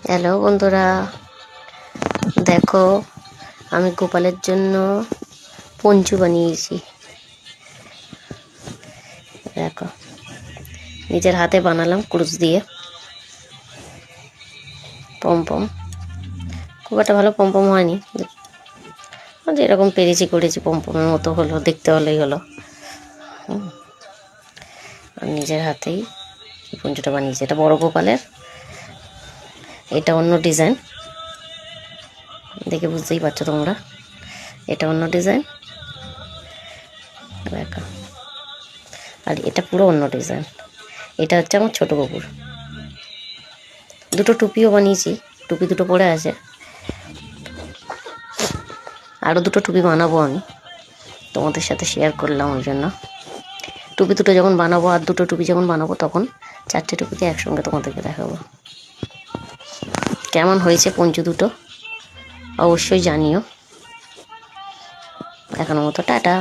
Hello বন্ধুরা, দেখো আমি গোপালের জন্য পঞ্চু বানিয়েছি। দেখো নিজের হাতে বানালাম ক্রুশ দিয়ে পমপম। খুব একটা ভালো পমপম হয়নি, যেরকম পেরেছি করেছি, পমপমের মতো হলো, দেখতে হলেই হলো। আর নিজের হাতেই পঞ্চুটা বানিয়েছি। এটা বড় গোপালের, এটা অন্য ডিজাইন, দেখে বুঝতেই পারছো তোমরা। এটা অন্য ডিজাইন দেখো, আর এটা পুরো অন্য ডিজাইন। এটা হচ্ছে আমার ছোট কুকুর। দুটো টুপিও বানিয়েছি, টুপি দুটো পরে আছে। আরও দুটো টুপি বানাবো আমি, তোমাদের সাথে শেয়ার করলাম। ওই জন্য টুপি দুটো যখন বানাবো, আর দুটো টুপি যখন বানাবো, তখন চারটে টুপিতে একসঙ্গে তোমাদেরকে দেখাবো। কেমন হয়েছে পঞ্চু দুটো অবশ্যই জানিও। এখনো মতো টাটা।